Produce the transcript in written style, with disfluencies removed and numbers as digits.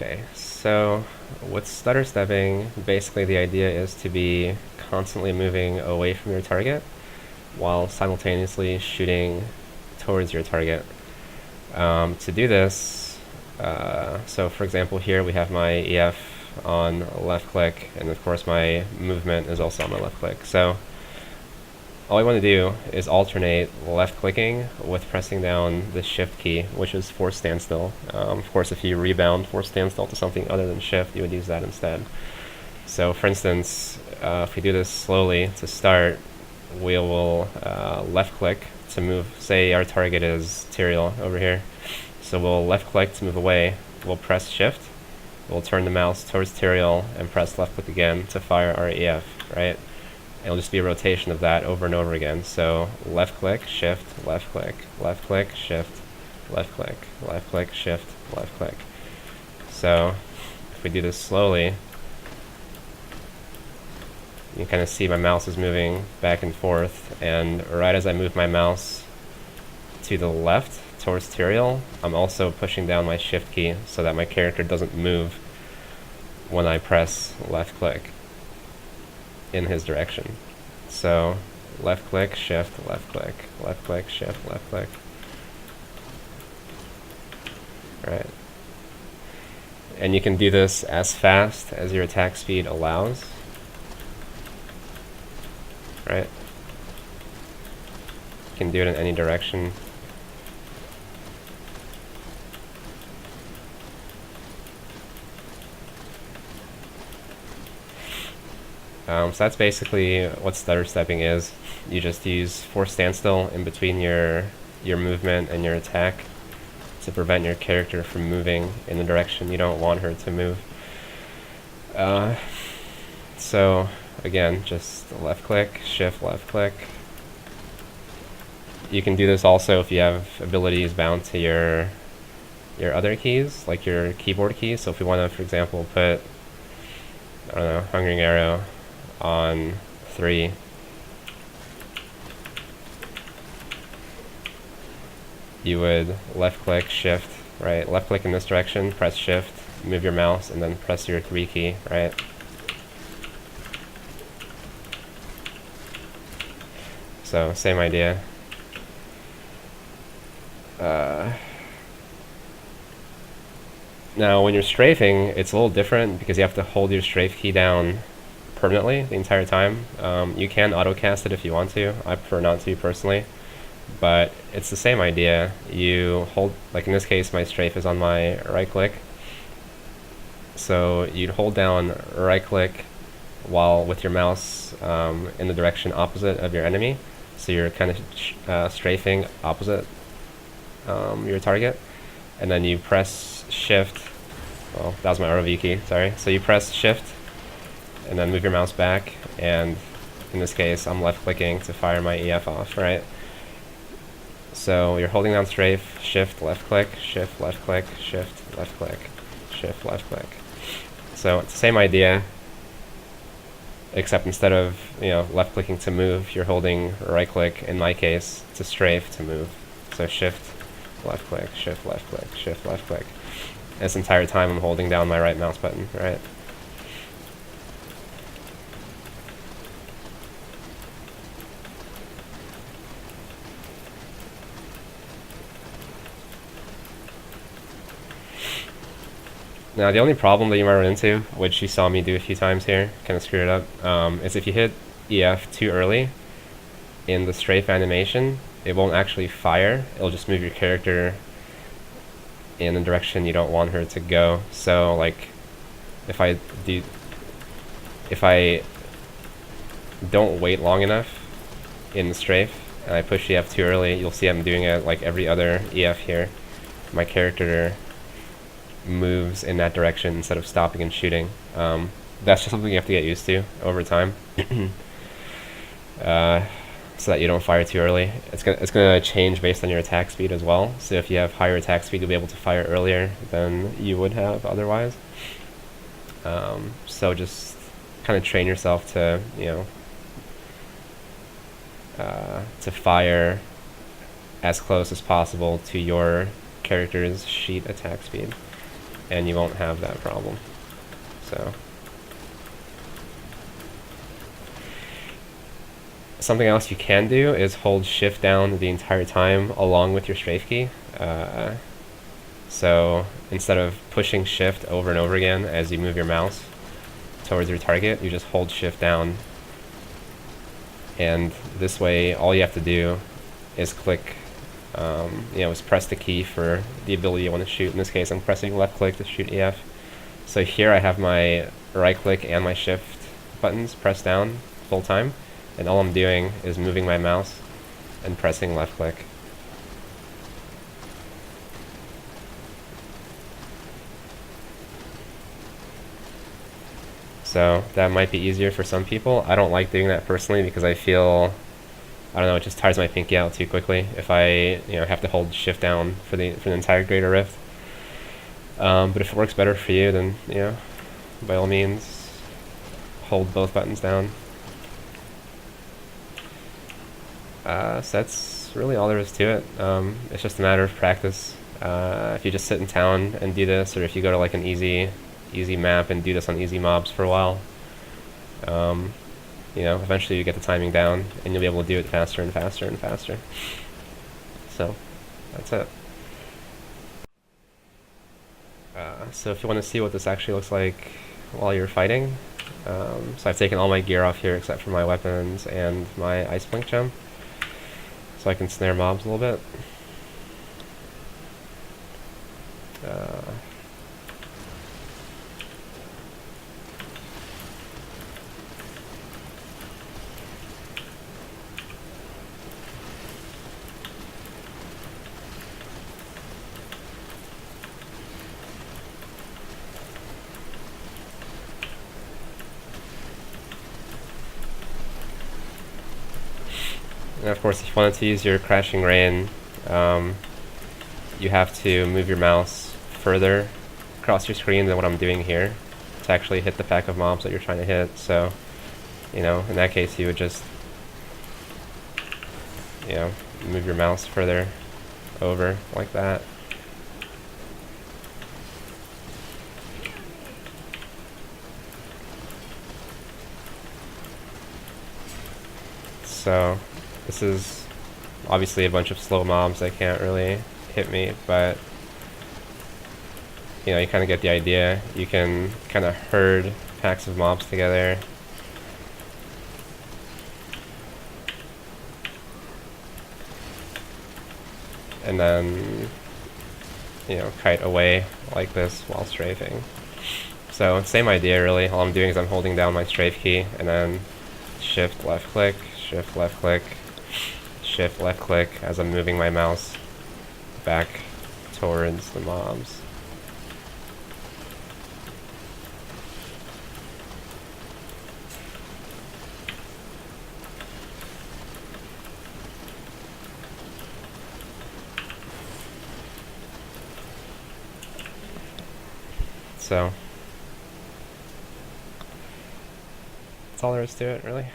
Okay, so with stutter stepping, basically the idea is to be constantly moving away from your target while simultaneously shooting towards your target. To do this, so for example here we have my EF on left click, and of course my movement is also on my left click. So all I want to do is alternate left clicking with pressing down the shift key, which is force standstill. Of course, if you rebound force standstill to something other than shift, you would use that instead. So for instance, if we do this slowly to start, we will left click to move. Say our target is Tyrael over here. So we'll left click to move away. We'll press shift. We'll turn the mouse towards Tyrael and press left click again to fire our EF, right? It'll just be a rotation of that over and over again. So left click, shift, left click, shift, left click, shift, left click. So if we do this slowly, you can kind of see my mouse is moving back and forth, and right as I move my mouse to the left towards Tyrael, I'm also pushing down my shift key so that my character doesn't move when I press left click in his direction. So left click, shift, shift, left click. Right. And you can do this as fast as your attack speed allows. Right? You can do it in any direction. So that's basically what stutter stepping is. You just use force standstill in between your movement and your attack to prevent your character from moving in the direction you don't want her to move. So again, just left click, shift, left click. You can do this also if you have abilities bound to your other keys, like your keyboard keys. So if we want to, for example, put, I don't know, Hungering Arrow on 3, you would left click, shift, right? Left click in this direction, press shift, move your mouse, and then press your 3 key, right? So same idea. Now when you're strafing, it's a little different because you have to hold your strafe key down permanently the entire time. You can autocast it if you want to. I prefer not to personally, but it's the same idea. You hold, like in this case my strafe is on my right click, so you'd hold down right click while with your mouse in the direction opposite of your enemy, so you're kind of strafing opposite your target, and then you press shift. Well, that was my ROV key, sorry. So you press shift and then move your mouse back, and in this case I'm left clicking to fire my EF off, right? So you're holding down strafe, shift, left click, shift, left click, shift, left click, shift, left click. So it's the same idea, except instead of, you know, left clicking to move, you're holding right click, in my case, to strafe to move. So shift, left click, shift, left click, shift, left click. This entire time I'm holding down my right mouse button, right? Now the only problem that you might run into, which you saw me do a few times here, kind of screwed it up, is if you hit EF too early in the strafe animation, it won't actually fire. It'll just move your character in the direction you don't want her to go. So like if I don't wait long enough in the strafe and I push EF too early, you'll see I'm doing it like every other EF here. My character moves in that direction instead of stopping and shooting. That's just something you have to get used to over time. So that you don't fire too early. It's gonna change based on your attack speed as well. So if you have higher attack speed, you'll be able to fire earlier than you would have otherwise. So just kind of train yourself to, you know, to fire as close as possible to your character's sheet attack speed. and you won't have that problem. So something else you can do is hold shift down the entire time along with your strafe key. So instead of pushing shift over and over again as you move your mouse towards your target, you just hold shift down. And this way, all you have to do is click, is press the key for the ability you want to shoot. In this case, I'm pressing left click to shoot EF. So here I have my right click and my shift buttons pressed down full time. And all I'm doing is moving my mouse and pressing left click. So that might be easier for some people. I don't like doing that personally because I feel, I don't know, it just tires my pinky out too quickly if I have to hold shift down for the entire greater rift. But if it works better for you, then by all means, hold both buttons down. So that's really all there is to it. It's just a matter of practice. If you just sit in town and do this, or if you go to like an easy map and do this on easy mobs for a while, eventually you get the timing down and you'll be able to do it faster and faster and faster. So that's it. So if you want to see what this actually looks like while you're fighting, so I've taken all my gear off here except for my weapons and my ice blink gem, so I can snare mobs a little bit. And of course, if you wanted to use your crashing rain, you have to move your mouse further across your screen than what I'm doing here to actually hit the pack of mobs that you're trying to hit. So, in that case, you would just, move your mouse further over like that. So this is obviously a bunch of slow mobs that can't really hit me, but you kind of get the idea. You can kind of herd packs of mobs together. And then, kite away like this while strafing. So same idea really. All I'm doing is I'm holding down my strafe key and then shift left click, shift left click, shift left click as I'm moving my mouse back towards the mobs. So that's all there is to it, really.